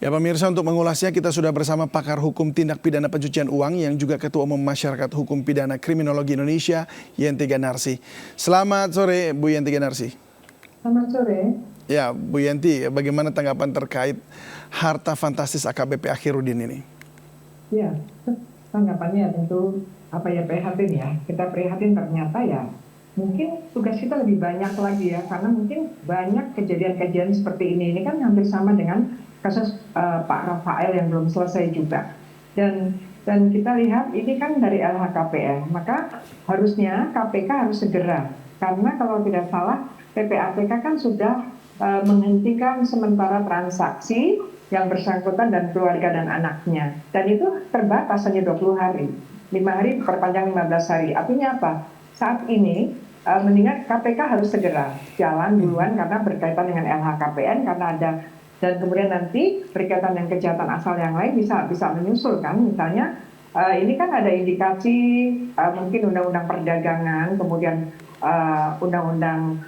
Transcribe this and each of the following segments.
Ya pemirsa, untuk mengulasnya kita sudah bersama pakar hukum tindak pidana pencucian uang yang juga Ketua Umum Masyarakat Hukum Pidana Kriminologi Indonesia, Yenti Ganarsi. Selamat sore Bu Yenti Ganarsi. Selamat sore. Ya Bu Yenti, bagaimana tanggapan terkait harta fantastis AKBP Akhirudin ini? Ya, tanggapannya tentu prihatin ya. Kita prihatin ternyata ya mungkin tugas kita lebih banyak lagi ya, karena mungkin banyak kejadian-kejadian seperti ini kan hampir sama dengan kasus Pak Rafael yang belum selesai juga. Dan kita lihat ini kan dari LHKPN, maka harusnya KPK harus segera, karena kalau tidak salah PPATK kan sudah menghentikan sementara transaksi yang bersangkutan dan keluarga dan anaknya. Dan itu terbatas hanya 20 hari. 5 hari perpanjang 15 hari. Artinya apa? Saat ini mendingan KPK harus segera jalan duluan karena berkaitan dengan LHKPN, karena ada, dan kemudian nanti berkaitan dengan kejahatan asal yang lain bisa menyusul kan. Misalnya ini kan ada indikasi mungkin undang-undang perdagangan, kemudian undang-undang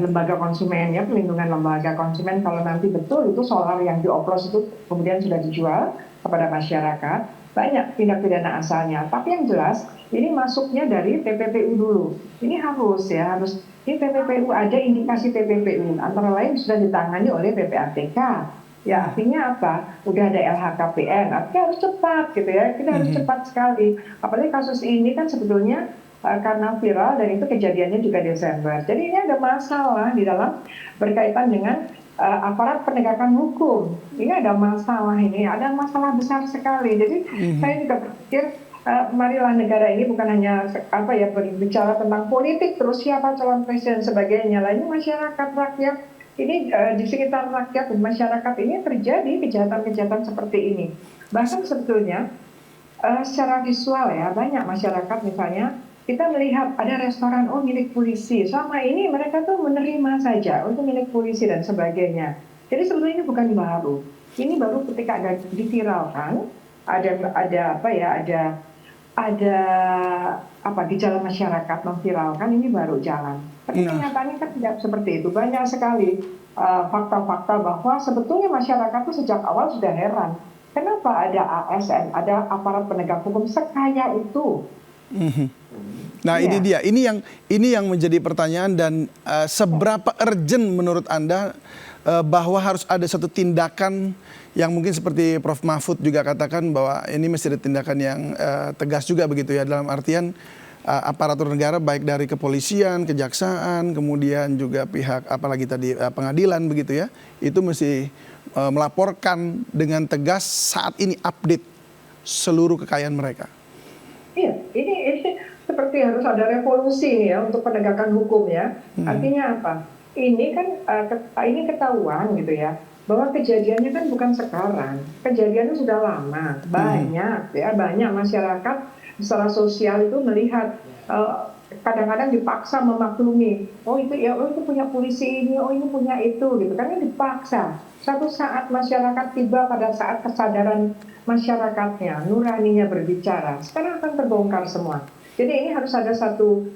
lembaga konsumen ya, pelindungan lembaga konsumen, kalau nanti betul itu solar yang dioplos itu kemudian sudah dijual kepada masyarakat, banyak tindak pidana asalnya. Tapi yang jelas ini masuknya dari TPPU dulu. Ini harus di TPPU ada indikasi TPPU, antara lain sudah ditangani oleh PPATK. Ya, artinya apa? Udah ada LHKPN, artinya harus cepat gitu ya. Kita harus cepat sekali. Apalagi kasus ini kan sebetulnya karena viral dan itu kejadiannya juga Desember. Jadi ini ada masalah di dalam berkaitan dengan aparat penegakan hukum. Ini ada masalah besar sekali. Jadi saya juga berpikir marilah negara ini bukan hanya berbicara tentang politik terus siapa calon presiden sebagainya. Lainnya masyarakat, rakyat ini di sekitar rakyat dan masyarakat ini terjadi kejahatan-kejahatan seperti ini. Bahkan sebetulnya secara visual ya, banyak masyarakat misalnya kita melihat ada restoran milik polisi. Selama ini mereka tuh menerima saja untuk milik polisi dan sebagainya. Jadi sebetulnya ini bukan baru. Ini baru ketika ada diviralkan, ada gejala masyarakat memviralkan, ini baru jalan. Tapi kenyataannya kan tidak seperti itu. Banyak sekali fakta-fakta bahwa sebetulnya masyarakat itu sejak awal sudah heran. Kenapa ada ASN, ada aparat penegak hukum sekaya itu? Nah ini dia, ini yang menjadi pertanyaan, dan seberapa urgent menurut Anda bahwa harus ada satu tindakan yang mungkin seperti Prof. Mahfud juga katakan bahwa ini mesti ada tindakan yang tegas juga begitu ya, dalam artian aparatur negara baik dari kepolisian, kejaksaan, kemudian juga pihak apalagi tadi pengadilan begitu ya, itu mesti melaporkan dengan tegas saat ini update seluruh kekayaan mereka. Iya, ini seperti harus ada revolusi ya untuk penegakan hukum ya. Artinya apa? Ini kan ini ketahuan gitu ya, bahwa kejadiannya kan bukan sekarang, kejadiannya sudah lama, banyak masyarakat secara sosial itu melihat kadang-kadang dipaksa memaklumi, itu punya polisi ini, ini punya itu gitu, karena dipaksa. Suatu saat masyarakat tiba pada saat kesadaran masyarakatnya, nuraninya berbicara, sekarang akan terbongkar semua. Jadi ini harus ada satu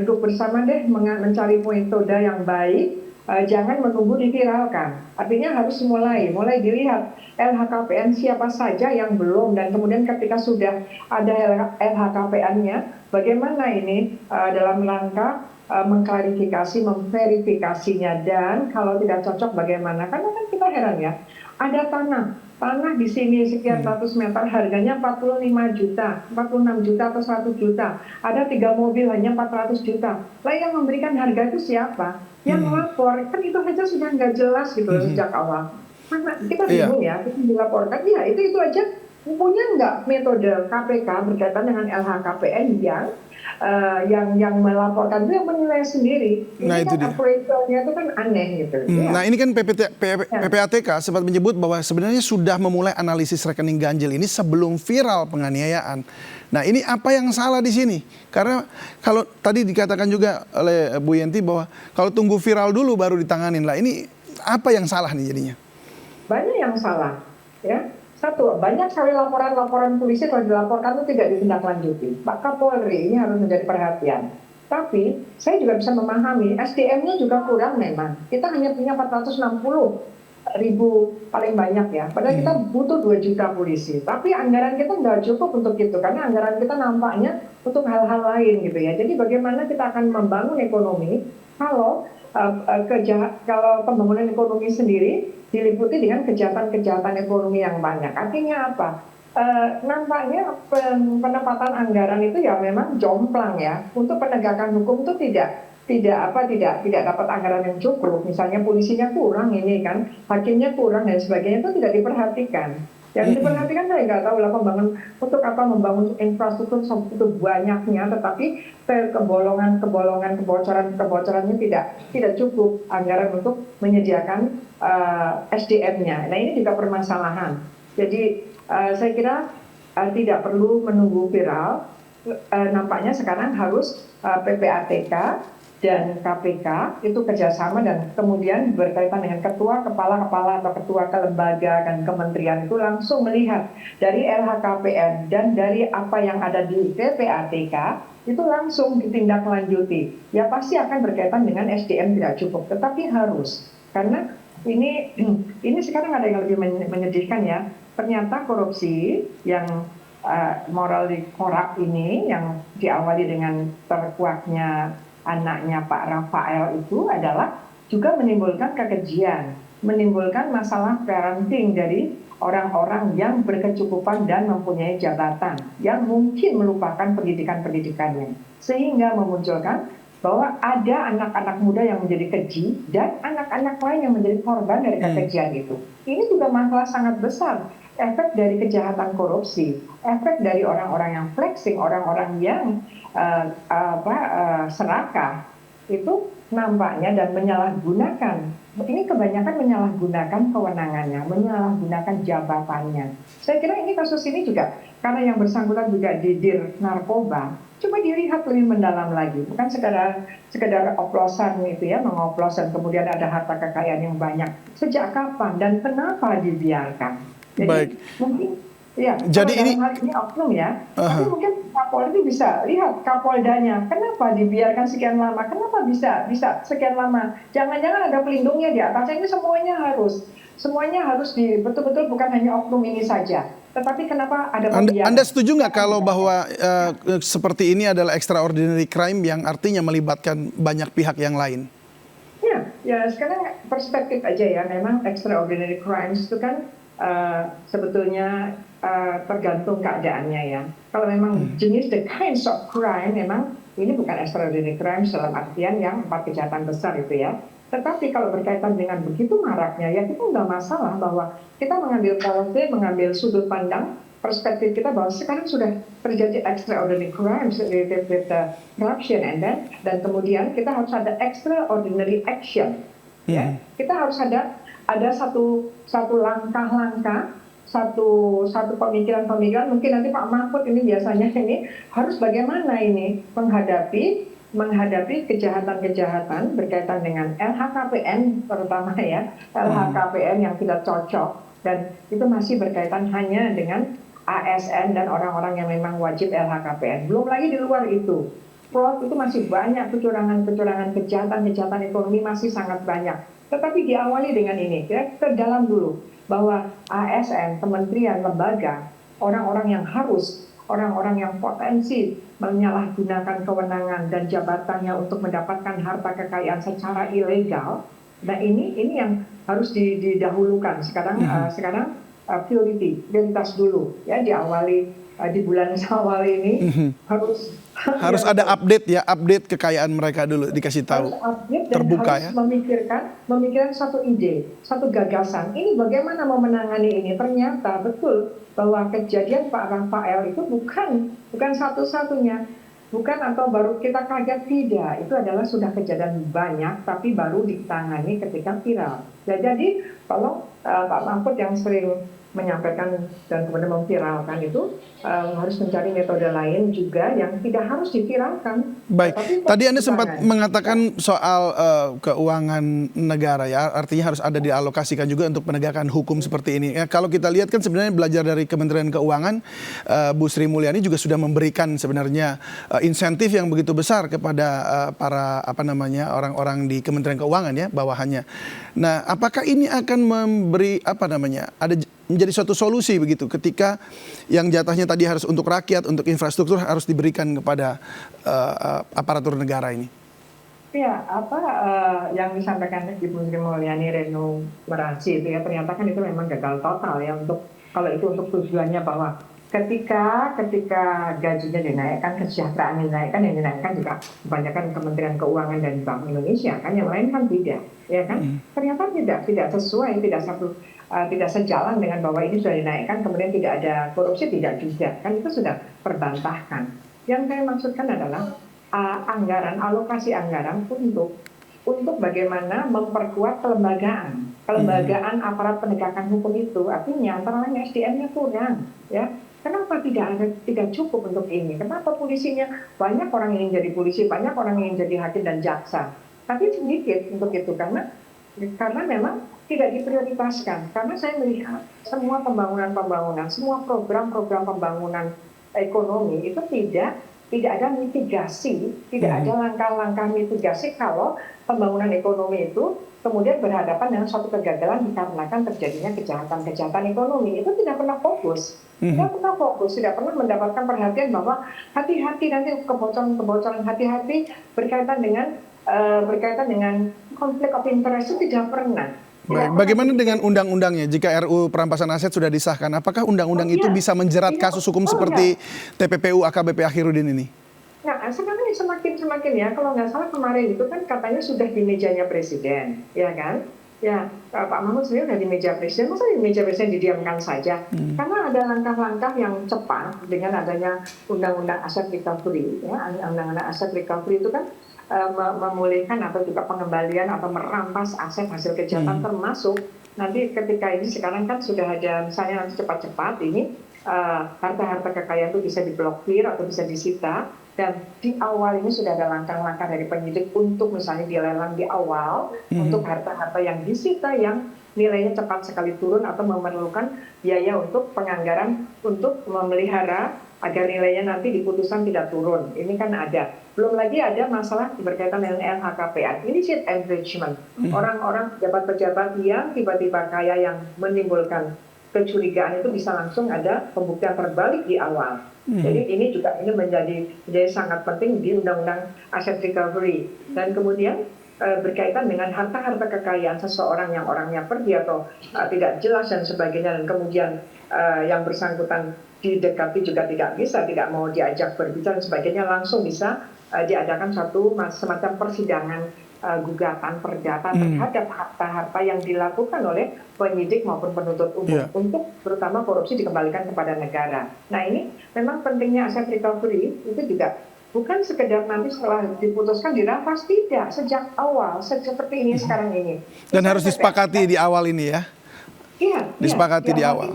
duduk bersama deh, mencari metode yang baik, jangan menunggu diviralkan. Artinya harus mulai dilihat LHKPN siapa saja yang belum, dan kemudian ketika sudah ada LHKPN-nya, bagaimana ini dalam rangka mengklarifikasi, memverifikasinya, dan kalau tidak cocok bagaimana? Karena kan kita heran ya, ada tanah di sini sekian ratus meter harganya 45 juta, 46 juta atau 100 juta. Ada 3 mobil hanya 400 juta. Lah yang memberikan harga itu siapa? Yang melapor, kan itu saja sudah nggak jelas gitu sejak awal. Mana kita bingung ya, kita dilaporkan, ya itu aja. Punya nggak metode KPK berkaitan dengan LHKPN yang melaporkan, itu yang menilai sendiri. Nah, ini itu kan dia. appraisal-nya itu kan aneh gitu. Nah ini kan PPATK sempat menyebut bahwa sebenarnya sudah memulai analisis rekening ganjil ini sebelum viral penganiayaan. Nah ini apa yang salah di sini? Karena kalau tadi dikatakan juga oleh Bu Yenti bahwa kalau tunggu viral dulu baru ditanganin, lah ini apa yang salah nih jadinya? Banyak yang salah ya. Satu, banyak sekali laporan polisi kalau dilaporkan itu tidak ditindaklanjuti. Pak Kapolri ini harus menjadi perhatian. Tapi saya juga bisa memahami SDM-nya juga kurang memang. Kita hanya punya 460 ribu paling banyak ya. Padahal kita butuh 2 juta polisi. Tapi anggaran kita nggak cukup untuk itu karena anggaran kita nampaknya untuk hal-hal lain gitu ya. Jadi bagaimana kita akan membangun ekonomi kalau kalau pembangunan ekonomi sendiri diliputi dengan kejahatan-kejahatan ekonomi yang banyak. Artinya apa? Nampaknya penempatan anggaran itu ya memang jomplang ya. Untuk penegakan hukum itu tidak dapat anggaran yang cukup. Misalnya polisinya kurang ini kan, hakimnya kurang dan sebagainya itu tidak diperhatikan. Yang diperhatikan saya nggak tahu lah untuk apa membangun infrastruktur sebegitu banyaknya, tetapi kebocorannya tidak cukup anggaran untuk menyediakan SDM-nya. Nah ini juga permasalahan. Jadi saya kira tidak perlu menunggu viral. Nampaknya sekarang harus PPATK dan KPK itu kerjasama dan kemudian berkaitan dengan kepala-kepala atau ketua kelembaga dan kementerian itu langsung melihat dari LHKPN dan dari apa yang ada di PPATK itu langsung ditindaklanjuti. Ya pasti akan berkaitan dengan SDM tidak cukup, tetapi harus karena ini sekarang ada yang lebih menyedihkan ya. Ternyata korupsi yang moral korup ini yang diawali dengan terkuaknya anaknya Pak Rafael itu adalah juga menimbulkan kekejian, menimbulkan masalah parenting dari orang-orang yang berkecukupan dan mempunyai jabatan yang mungkin melupakan pendidikan-pendidikannya. Sehingga memunculkan bahwa ada anak-anak muda yang menjadi keji dan anak-anak lain yang menjadi korban dari kekejian itu. Ini juga masalah sangat besar. Efek dari kejahatan korupsi, efek dari orang-orang yang flexing, orang-orang yang serakah, itu nampaknya dan menyalahgunakan. Ini kebanyakan menyalahgunakan kewenangannya, menyalahgunakan jabatannya. Saya kira ini kasus ini juga, karena yang bersangkutan juga didir narkoba, coba dilihat lebih mendalam lagi. Bukan sekedar oplosan itu ya, mengoplos dan kemudian ada harta kekayaan yang banyak. Sejak kapan dan kenapa dibiarkan? Jadi Baik. mungkin ya, Jadi kalau ini dalam hal ini oknum ya, tapi mungkin Kapolri bisa lihat Kapoldanya, kenapa dibiarkan sekian lama, kenapa bisa sekian lama, jangan-jangan ada pelindungnya di atasnya. Ini semuanya harus betul-betul bukan hanya oknum ini saja, tetapi kenapa ada pembiaran. Anda setuju nggak kalau bahwa seperti ini adalah extraordinary crime yang artinya melibatkan banyak pihak yang lain? Ya sekarang perspektif aja ya, memang extraordinary crimes itu kan sebetulnya tergantung keadaannya ya. Kalau memang jenis the kinds of crime, memang ini bukan extraordinary crimes dalam artian yang 4 kejahatan besar itu ya. Tetapi kalau berkaitan dengan begitu maraknya, ya kita nggak masalah bahwa kita mengambil policy, mengambil sudut pandang perspektif kita bahwa sekarang sudah terjadi extraordinary crimes related with the corruption dan kemudian kita harus ada extraordinary action. Ya, kita harus ada satu langkah-langkah, satu pemikiran-pemikiran. Mungkin nanti Pak Mahfud ini biasanya ini harus bagaimana ini menghadapi kejahatan-kejahatan berkaitan dengan LHKPN terutama ya, LHKPN yang tidak cocok dan itu masih berkaitan hanya dengan ASN dan orang-orang yang memang wajib LHKPN. Belum lagi di luar itu. Fraud itu masih banyak, kecurangan-kecurangan, kejahatan-kejahatan ekonomi masih sangat banyak. Tetapi diawali dengan ini, kita dalam dulu bahwa ASN, kementerian, lembaga, orang-orang yang potensi menyalahgunakan kewenangan dan jabatannya untuk mendapatkan harta kekayaan secara ilegal. Nah ini yang harus didahulukan. Sekarang prioritas dulu ya, diawali di bulan Syawal ini harus ada update kekayaan mereka dulu, dikasih tahu, terbuka ya. Memikirkan satu ide, satu gagasan. Ini bagaimana mau menangani ini? Ternyata betul bahwa kejadian Pak Rafael itu bukan satu-satunya, bukan atau baru kita kaget, tidak. Itu adalah sudah kejadian banyak, tapi baru ditangani ketika viral. Ya, jadi kalau Pak Mahfud yang sering menyampaikan dan kemudian memviralkan itu harus mencari metode lain juga yang tidak harus diviralkan. Baik, Tapi tadi Anda sempat pertimbangan. mengatakan soal keuangan negara ya, artinya harus ada dialokasikan juga untuk penegakan hukum seperti ini. Ya, kalau kita lihat kan sebenarnya belajar dari Kementerian Keuangan, Bu Sri Mulyani juga sudah memberikan sebenarnya insentif yang begitu besar kepada para orang-orang di Kementerian Keuangan ya bawahannya. Nah, apakah ini akan memberi menjadi suatu solusi begitu ketika yang jatahnya tadi harus untuk rakyat, untuk infrastruktur harus diberikan kepada aparatur negara ini? Ya, yang disampaikan Ibu Sri Mulyani renumerasi itu ya, ternyata kan itu memang gagal total ya, untuk kalau itu untuk tujuannya bahwa ketika gajinya dinaikkan, kesejahteraan dinaikkan, yang dinaikkan juga kebanyakan Kementerian Keuangan dan Bank Indonesia kan, yang lain kan tidak, ya kan? Ternyata tidak sesuai, tidak sejalan dengan bahwa ini sudah dinaikkan, kemudian tidak ada korupsi, tidak juga, kan itu sudah terbantahkan. Yang saya maksudkan adalah alokasi anggaran untuk bagaimana memperkuat kelembagaan aparat penegakan hukum itu, artinya antara lain SDM-nya kurang, ya. Kenapa tidak cukup untuk ini? Kenapa polisinya banyak orang ingin jadi polisi, banyak orang ingin jadi hakim dan jaksa, tapi sedikit untuk itu karena memang tidak diprioritaskan. Karena saya melihat semua pembangunan, semua program-program pembangunan ekonomi itu tidak ada mitigasi, tidak ada langkah-langkah mitigasi kalau pembangunan ekonomi itu kemudian berhadapan dengan suatu kegagalan dikarenakan terjadinya kejahatan ekonomi. Itu tidak pernah fokus, tidak pernah mendapatkan perhatian bahwa hati-hati nanti kebocoran, hati-hati berkaitan dengan konflik of interest itu tidak pernah. Baik, bagaimana dengan undang-undangnya? Jika RUU perampasan aset sudah disahkan, apakah undang-undang itu bisa menjerat kasus hukum seperti TPPU AKBP Akhirudin ini? Nah, sekarang ini semakin ya, kalau nggak salah kemarin itu kan katanya sudah di mejanya Presiden, ya kan? Ya, Pak Mahfud sendiri sudah di meja Presiden, masa di meja Presiden didiamkan saja? Karena ada langkah-langkah yang cepat dengan adanya Undang-Undang Aset Recovery, ya, Undang-Undang Aset Recovery itu kan memulihkan atau juga pengembalian atau merampas aset hasil kejahatan, termasuk nanti ketika ini sekarang kan sudah ada misalnya nanti cepat-cepat ini harta-harta kekayaan itu bisa diblokir atau bisa disita, dan di awal ini sudah ada langkah-langkah dari penyidik untuk misalnya dilelang di awal untuk harta-harta yang disita yang nilainya cepat sekali turun atau memerlukan biaya untuk penganggaran untuk memelihara agar nilainya nanti di putusan tidak turun. Ini kan ada. Belum lagi ada masalah berkaitan dengan LHKPN, illicit enrichment. Orang-orang pejabat-pejabat yang tiba-tiba kaya yang menimbulkan kecurigaan itu bisa langsung ada pembuktian terbalik di awal. Jadi ini menjadi sangat penting di Undang-Undang Asset Recovery. Dan kemudian berkaitan dengan harta-harta kekayaan seseorang yang orangnya pergi atau tidak jelas dan sebagainya, dan kemudian yang bersangkutan didekati juga tidak mau diajak berbicara dan sebagainya, langsung bisa diadakan suatu semacam persidangan gugatan perdata terhadap harta-harta yang dilakukan oleh penyidik maupun penuntut umum untuk terutama korupsi dikembalikan kepada negara. Nah, ini memang pentingnya aset recovery itu juga bukan sekedar nanti setelah diputuskan dirampas, tidak, sejak awal seperti ini sekarang ini. Dan harus disepakati di awal ini ya. Iya, disepakati di awal.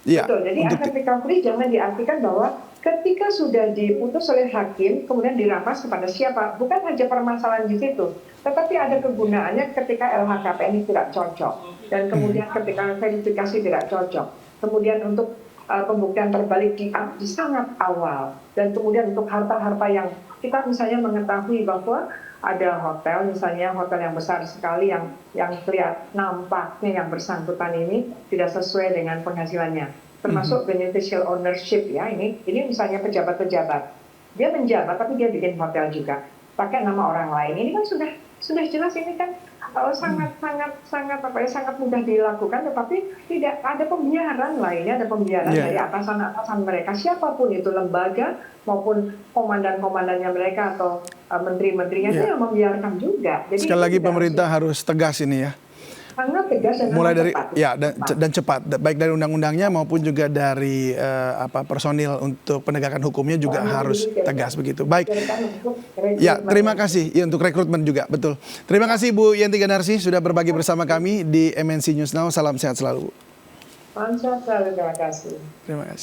Iya. Betul. Jadi aset recovery jangan diartikan bahwa ketika sudah diputus oleh hakim kemudian dirampas kepada siapa. Bukan hanya permasalahan di situ, tetapi ada kegunaannya ketika LHKPN ini tidak cocok, dan kemudian ketika verifikasi tidak cocok, kemudian untuk pembuktian terbalik di sangat awal, dan kemudian untuk harta-harta yang kita misalnya mengetahui bahwa ada hotel, misalnya hotel yang besar sekali yang terlihat nampaknya yang bersangkutan ini tidak sesuai dengan penghasilannya, termasuk beneficial ownership ya, ini misalnya pejabat-pejabat, dia menjabat tapi dia bikin hotel juga pakai nama orang lain. Ini kan sudah jelas ini kan sangat mudah dilakukan, tetapi tidak ada pembiaran lainnya, ada pembiaran dari atasan mereka, siapapun itu, lembaga maupun komandan-komandannya mereka atau menteri-menterinya itu yang membiarkan juga. Jadi sekali lagi pemerintah harus tegas ini ya. Sangat tegas dan mulai dari cepat. dan cepat, baik dari undang-undangnya maupun juga dari personil untuk penegakan hukumnya juga harus tegas begitu. Baik. Ya, terima kasih ya, untuk rekrutmen juga, betul. Terima kasih Bu Yenti Ganarsi sudah berbagi bersama kami di MNC News Now. Salam sehat selalu. Salam sehat selalu, terima kasih. Terima kasih.